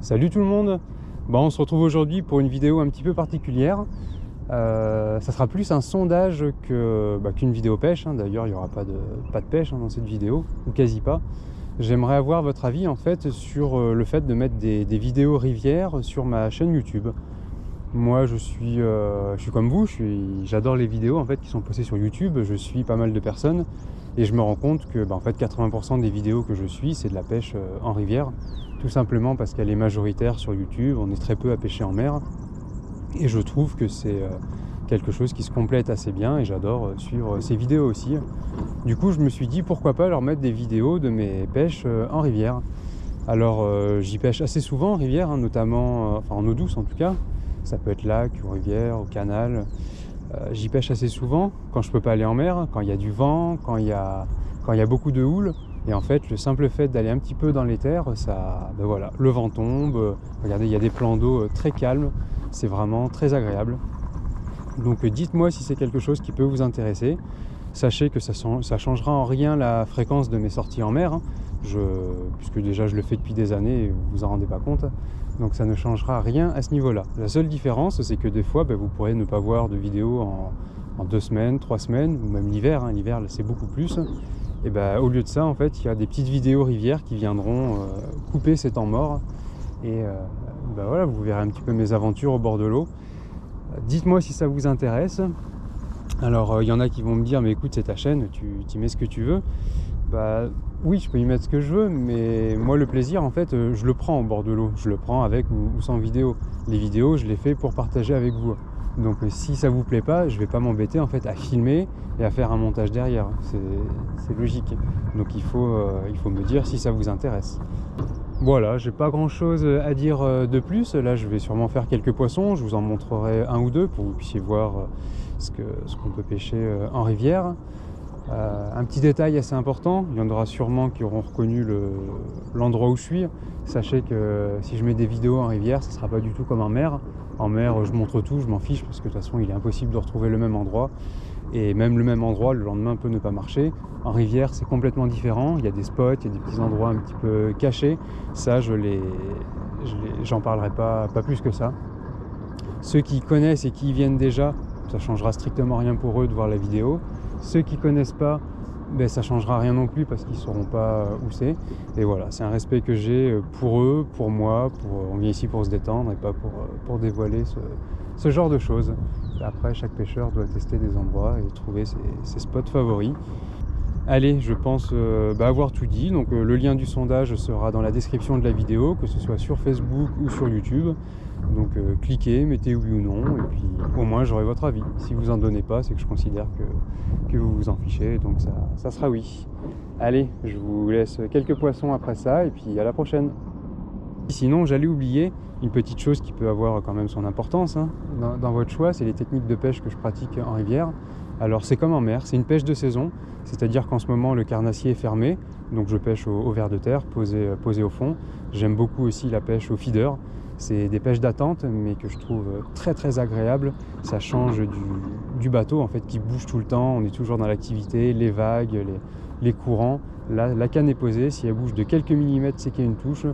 Salut tout le monde. Bon, on se retrouve aujourd'hui pour une vidéo un petit peu particulière. Ça sera plus un sondage qu'une vidéo pêche, hein. D'ailleurs, il n'y aura pas de pêche, hein, dans cette vidéo, ou quasi pas. J'aimerais avoir votre avis en fait sur le fait de mettre des vidéos rivières sur ma chaîne YouTube. Moi, je suis comme vous, j'adore les vidéos en fait qui sont postées sur YouTube. Je suis pas mal de personnes et je me rends compte que en fait 80% des vidéos que je suis, c'est de la pêche en rivière, tout simplement parce qu'elle est majoritaire sur YouTube. On est très peu à pêcher en mer et je trouve que c'est quelque chose qui se complète assez bien et j'adore suivre ces vidéos aussi. Du coup, je me suis dit pourquoi pas leur mettre des vidéos de mes pêches en rivière. Alors, j'y pêche assez souvent en rivière, hein, notamment en eau douce en tout cas. Ça peut être lac ou rivière, au canal. J'y pêche assez souvent quand je peux pas aller en mer, quand il y a du vent, quand il y a beaucoup de houle. Et en fait, le simple fait d'aller un petit peu dans les terres, voilà, le vent tombe. Regardez, il y a des plans d'eau très calmes. C'est vraiment très agréable. Donc dites-moi si c'est quelque chose qui peut vous intéresser. Sachez que ça changera en rien la fréquence de mes sorties en mer, hein. Puisque déjà je le fais depuis des années et vous vous en rendez pas compte. Donc ça ne changera rien à ce niveau-là. La seule différence, c'est que des fois, vous pourrez ne pas voir de vidéos en 2 semaines, 3 semaines, ou même l'hiver, hein. L'hiver, c'est beaucoup plus. Et au lieu de ça, en fait, il y a des petites vidéos rivières qui viendront couper ces temps morts. Et voilà, vous verrez un petit peu mes aventures au bord de l'eau. Dites-moi si ça vous intéresse. Alors, il y en a qui vont me dire, mais écoute, c'est ta chaîne, tu mets ce que tu veux. Oui, je peux y mettre ce que je veux, mais moi, le plaisir, en fait, je le prends au bord de l'eau. Je le prends avec ou sans vidéo. Les vidéos, je les fais pour partager avec vous. Donc, si ça vous plaît pas, je vais pas m'embêter, en fait, à filmer et à faire un montage derrière. C'est logique. Donc, il faut me dire si ça vous intéresse. Voilà, j'ai pas grand chose à dire de plus. Là, je vais sûrement faire quelques poissons. Je vous en montrerai un ou deux pour que vous puissiez voir ce qu'on peut pêcher en rivière. Un petit détail assez important, il y en aura sûrement qui auront reconnu l'endroit où je suis. Sachez que si je mets des vidéos en rivière, ce ne sera pas du tout comme en mer. En mer, je montre tout, je m'en fiche parce que de toute façon, il est impossible de retrouver le même endroit. Et même le même endroit, le lendemain peut ne pas marcher. En rivière, c'est complètement différent. Il y a des spots, il y a des petits endroits un petit peu cachés. Ça, j'en parlerai pas plus que ça. Ceux qui connaissent et qui y viennent déjà, ça changera strictement rien pour eux de voir la vidéo. Ceux qui connaissent pas, ça changera rien non plus parce qu'ils sauront pas où c'est. Et voilà, c'est un respect que j'ai pour eux, pour moi. On vient ici pour se détendre et pas pour dévoiler ce genre de choses. Après, chaque pêcheur doit tester des endroits et trouver ses spots favoris. Allez, je pense avoir tout dit. Donc le lien du sondage sera dans la description de la vidéo, que ce soit sur Facebook ou sur YouTube. Donc cliquez, mettez oui ou non, et puis au moins j'aurai votre avis. Si vous en donnez pas, c'est que je considère que vous vous en fichez, donc ça sera oui. Allez, je vous laisse quelques poissons après ça, et puis à la prochaine. Sinon, j'allais oublier une petite chose qui peut avoir quand même son importance, hein, dans votre choix, c'est les techniques de pêche que je pratique en rivière. Alors c'est comme en mer, c'est une pêche de saison, c'est-à-dire qu'en ce moment le carnassier est fermé, donc je pêche au ver de terre, posé au fond. J'aime beaucoup aussi la pêche au feeder. C'est des pêches d'attente, mais que je trouve très très agréables. Ça change du bateau en fait qui bouge tout le temps. On est toujours dans l'activité, les vagues, les courants. Là, la canne est posée. Si elle bouge de quelques millimètres, c'est qu'il y a une touche.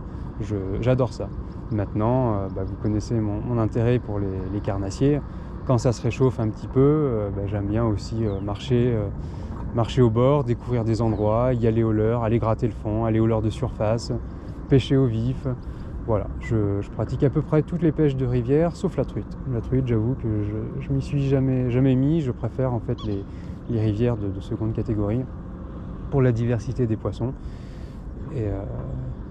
J'adore ça. Maintenant, vous connaissez mon intérêt pour les carnassiers. Quand ça se réchauffe un petit peu, j'aime bien aussi marcher au bord, découvrir des endroits, y aller au leurre, aller gratter le fond, aller au leurre de surface, pêcher au vif. Voilà, je pratique à peu près toutes les pêches de rivière, sauf la truite. La truite, j'avoue que je m'y suis jamais mis. Je préfère en fait les rivières de seconde catégorie pour la diversité des poissons. Et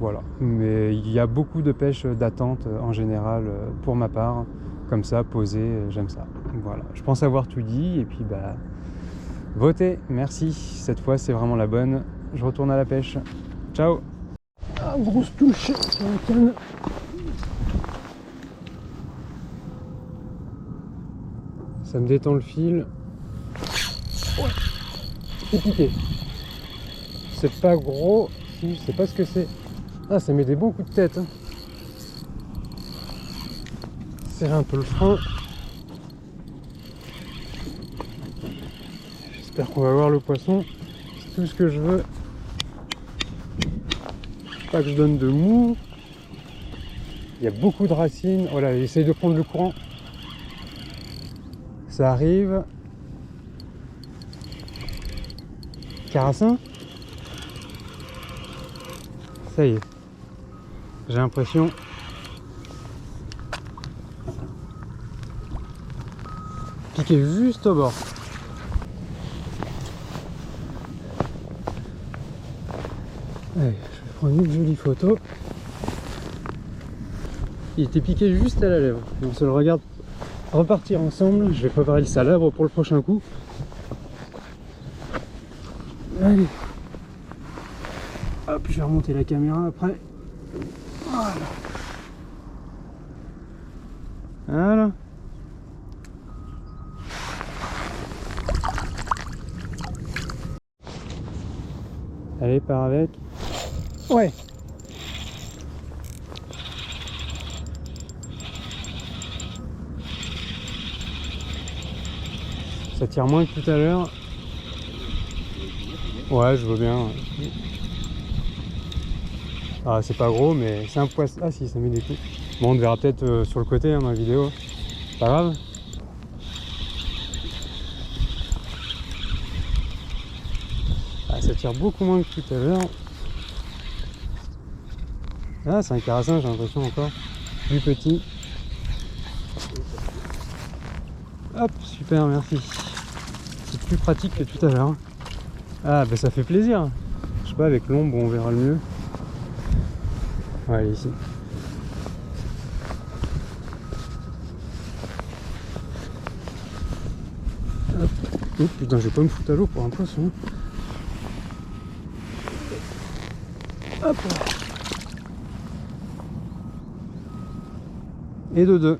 voilà. Mais il y a beaucoup de pêches d'attente en général pour ma part. Comme ça, posé, j'aime ça. Voilà, je pense avoir tout dit. Et puis, votez, merci. Cette fois, c'est vraiment la bonne. Je retourne à la pêche. Ciao! Ah, grosse touche sur la canne. Ça me détend le fil. Ouais. C'est piqué. C'est pas gros. Je sais pas ce que c'est. Ah, ça met des bons coups de tête, hein. Serrer un peu le frein. J'espère qu'on va voir le poisson. C'est tout ce que je veux. Pas que je donne de mou. Il y a beaucoup de racines. Voilà, essaye de prendre le courant. Ça arrive. Carassin. Ça y est. J'ai l'impression. Piqué juste au bord. Allez, je vais prendre une jolie photo. Il était piqué juste à la lèvre. On se le regarde repartir ensemble. Je vais préparer le salabre pour le prochain coup. Allez. Hop, je vais remonter la caméra après. Voilà. Voilà. Allez, pars avec. Ouais. Ça tire moins que tout à l'heure. Ouais, je veux bien. Ah, c'est pas gros, mais c'est un poisson. Ah si, ça met des coups. Bon, on verra peut-être sur le côté dans la vidéo. Pas grave. Ah, ça tire beaucoup moins que tout à l'heure. Ah, c'est un carassin, j'ai l'impression encore. Plus petit. Hop, super, merci. C'est plus pratique que tout à l'heure. Ah, bah ça fait plaisir. Je sais pas, avec l'ombre, on verra le mieux. Ouais, elle est ici. Hop. Oh putain, je vais pas me foutre à l'eau pour un poisson. Hop. Et de deux.